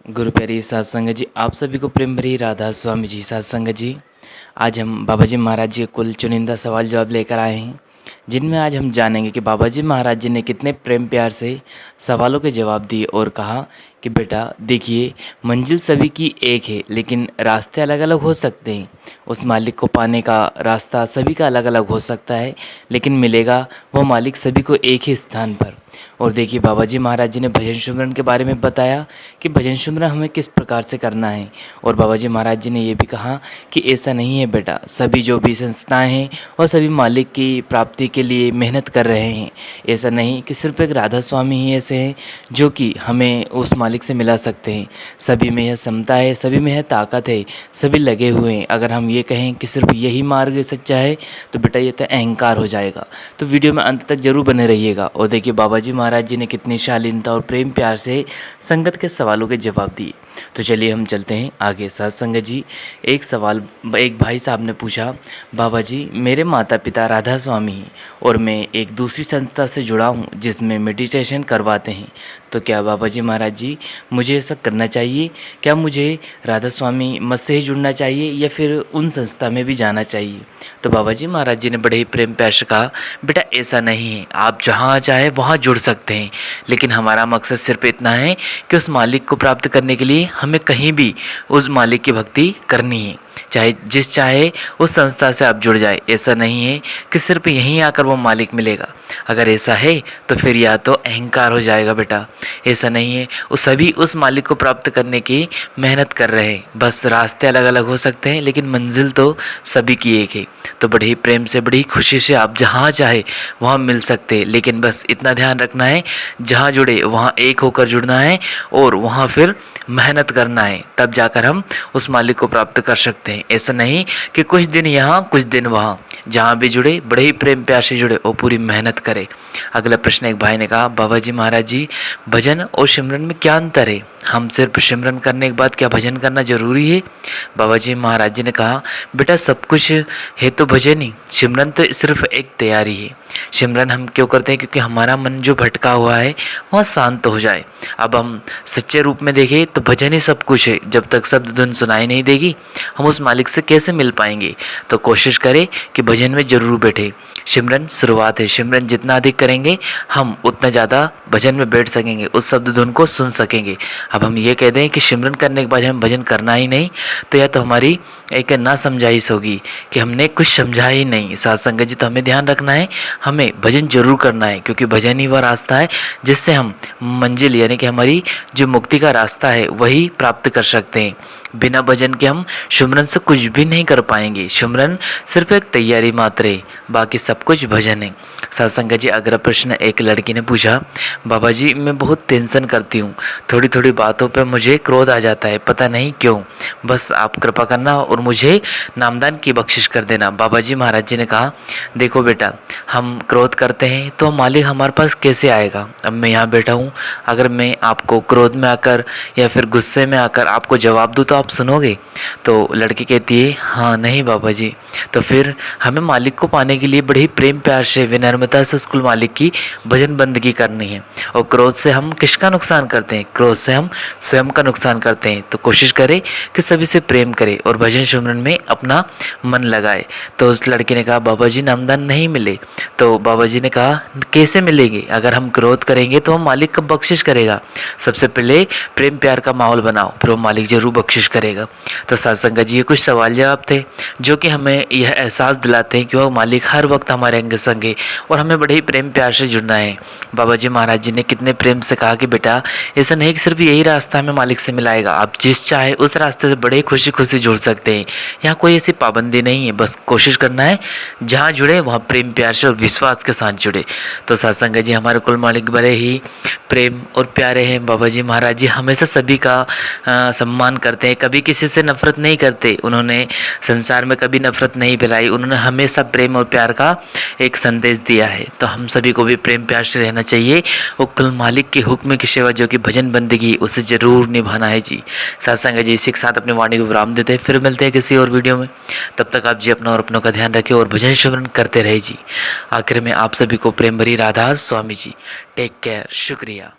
गुरु प्यारी सत्संग जी, आप सभी को प्रेम भरी राधा स्वामी जी सत्संग जी। आज हम बाबा जी महाराज जी के कुल चुनिंदा सवाल जवाब लेकर आए हैं, जिनमें आज हम जानेंगे कि बाबा जी महाराज जी ने कितने प्रेम प्यार से सवालों के जवाब दिए और कहा कि बेटा देखिए, मंजिल सभी की एक है लेकिन रास्ते अलग अलग हो सकते हैं। उस मालिक को पाने का रास्ता सभी का अलग अलग हो सकता है, लेकिन मिलेगा वो मालिक सभी को एक ही स्थान पर। और देखिए, बाबा जी महाराज जी ने भजन सिमरन के बारे में बताया कि भजन सिमरन हमें किस प्रकार से करना है। और बाबा जी महाराज जी ने ये भी कहा कि ऐसा नहीं है बेटा, सभी जो भी संस्थाएं हैं और सभी मालिक की प्राप्ति के लिए मेहनत कर रहे हैं। ऐसा नहीं कि सिर्फ एक राधा स्वामी ही ऐसे हैं जो कि हमें उस मालिक से मिला सकते हैं। सभी में यह क्षमता है, सभी में यह ताकत है, सभी लगे हुए हैं। अगर हम ये कहें कि सिर्फ यही मार्ग सच्चा है तो बेटा ये तो अहंकार हो जाएगा। तो वीडियो में अंत तक जरूर बने रहिएगा। और देखिए, बाबा जी महाराज जी ने कितनी शालीनता और प्रेम प्यार से संगत के सवालों के जवाब दिए। तो चलिए हम चलते हैं आगे। सत्संग जी, एक सवाल एक भाई साहब ने पूछा, बाबा जी मेरे माता पिता राधा स्वामी हैं और मैं एक दूसरी संस्था से जुड़ा हूँ जिसमें मेडिटेशन करवाते हैं, तो क्या बाबा जी महाराज जी मुझे ऐसा करना चाहिए? क्या मुझे राधा स्वामी मत से ही जुड़ना चाहिए या फिर उन संस्था में भी जाना चाहिए? तो बाबा जी महाराज जी ने बड़े ही प्रेम प्यार से कहा, बेटा ऐसा नहीं है, आप जहाँ चाहे वहाँ जुड़ सकते हैं, लेकिन हमारा मकसद सिर्फ इतना है कि उस मालिक को प्राप्त करने के लिए हमें कहीं भी उस मालिक की भक्ति करनी है। चाहे उस संस्था से आप जुड़ जाए। ऐसा नहीं है कि सिर्फ यहीं आकर वो मालिक मिलेगा। अगर ऐसा है तो फिर या तो अहंकार हो जाएगा बेटा। ऐसा नहीं है, वो सभी उस मालिक को प्राप्त करने की मेहनत कर रहे हैं, बस रास्ते अलग अलग हो सकते हैं लेकिन मंजिल तो सभी की एक है। तो बड़े ही प्रेम से, बड़ी खुशी से आप जहाँ चाहे वहाँ मिल सकते हैं, लेकिन बस इतना ध्यान रखना है, जहाँ जुड़े वहाँ एक होकर जुड़ना है और वहाँ फिर मेहनत करना है, तब जाकर हम उस मालिक को प्राप्त कर सकते हैं। ऐसा नहीं कि कुछ दिन यहाँ कुछ दिन वहाँ, जहाँ भी जुड़े बड़े ही प्रेम प्यार से जुड़े और पूरी मेहनत करे। अगला प्रश्न एक भाई ने कहा, बाबा जी महाराज जी भजन और सिमरन में क्या अंतर है? हम सिर्फ सिमरन करने के बाद क्या भजन करना जरूरी है? बाबा जी महाराज जी ने कहा, बेटा सब कुछ है तो भजन ही, सिमरन तो सिर्फ एक तैयारी है। सिमरन हम क्यों करते हैं? क्योंकि हमारा मन जो भटका हुआ है वह शांत हो जाए। अब हम सच्चे रूप में देखें तो भजन ही सब कुछ है। जब तक शब्द धुन सुनाई नहीं देगी हम उस मालिक से कैसे मिल पाएंगे? तो कोशिश करें कि भजन में जरूर बैठे। सिमरन शुरुआत है, सिमरन जितना अधिक करेंगे हम उतना ज़्यादा भजन में बैठ सकेंगे, उस शब्द धुन को सुन सकेंगे। अब हम ये कह दें कि सिमरन करने के बाद हम भजन करना ही नहीं, तो या तो हमारी एक ना समझाइश होगी कि हमने कुछ समझा ही नहीं। सत्संग जी, तो हमें ध्यान रखना है, हमें भजन जरूर करना है, क्योंकि भजन ही वह रास्ता है जिससे हम मंजिल यानी कि हमारी जो मुक्ति का रास्ता है वही प्राप्त कर सकते हैं। बिना भजन के हम सिमरन से कुछ भी नहीं कर पाएंगे। सिमरन सिर्फ एक तैयारी मात्र है, बाकी सब कुछ भजन है। सत्संग जी, अगला प्रश्न एक लड़की ने पूछा, बाबा जी मैं बहुत टेंशन करती हूँ, थोड़ी थोड़ी बातों पे मुझे क्रोध आ जाता है, पता नहीं क्यों, बस आप कृपा करना और मुझे नामदान की बख्शिश कर देना। बाबा जी महाराज जी ने कहा, देखो बेटा, हम क्रोध करते हैं तो मालिक हमारे पास कैसे आएगा? अब मैं यहाँ बैठा हूँ, अगर मैं आपको क्रोध में आकर या फिर गुस्से में आकर आपको जवाब दूँ तो आप सुनोगे? तो लड़की कहती है, हाँ नहीं बाबा जी। तो फिर हमें मालिक को पाने के लिए बड़े ही प्रेम प्यार से, विनम्रता से उसको मालिक की भजन बंदगी करनी है। और क्रोध से हम किसका नुकसान करते हैं? क्रोध से हम स्वयं का नुकसान करते हैं। तो कोशिश करें कि सभी से प्रेम करें और भजन सिमरन में अपना मन लगाए। तो उस लड़की ने कहा, बाबा जी नामदान नहीं मिले। तो बाबा जी ने कहा, कैसे मिलेंगे? अगर हम क्रोध करेंगे तो हम मालिक कब बख्शिश करेगा? सबसे पहले प्रेम प्यार का माहौल बनाओ, फिर वो मालिक जरूर बख्शिश करेगा। तो सत्संग जी, ये कुछ सवाल जवाब थे जो कि हमें यह एहसास दिलाते हैं कि वह मालिक हर वक्त हमारे अंग संग है और हमें बड़े ही प्रेम प्यार से जुड़ना है। बाबा जी महाराज जी ने कितने प्रेम से कहा कि बेटा ऐसा नहीं कि सिर्फ यही रास्ता हमें मालिक से मिलाएगा, आप जिस चाहे उस रास्ते से बड़े खुशी खुशी जुड़ सकते हैं। यहाँ कोई ऐसी पाबंदी नहीं है, बस कोशिश करना है जहाँ जुड़े वहाँ प्रेम प्यार से और विश्वास के साथ जुड़े। तो सत्संग जी, हमारे कुल मालिक बड़े ही प्रेम और प्यारे हैं। बाबा जी महाराज जी हमेशा सभी का सम्मान करते हैं, कभी किसी से नफरत नहीं करते। उन्होंने संसार में कभी नफरत नहीं फैलाई, उन्होंने हमेशा प्रेम और प्यार का एक संदेश दिया है। तो हम सभी को भी प्रेम प्यार से रहना चाहिए और कुल मालिक के हुक्म की सेवा जो कि भजन बंदगी, उसे जरूर निभाना है जी। सत्संग जी, इसी के साथ अपनी वाणी को विराम देते हैं, फिर मिलते हैं किसी और वीडियो में। तब तक आप जी अपना और अपनों का ध्यान रखें और भजन सिमरन करते रहे जी। आखिर में आप सभी को प्रेम भरी राधा स्वामी जी। टेक केयर, शुक्रिया।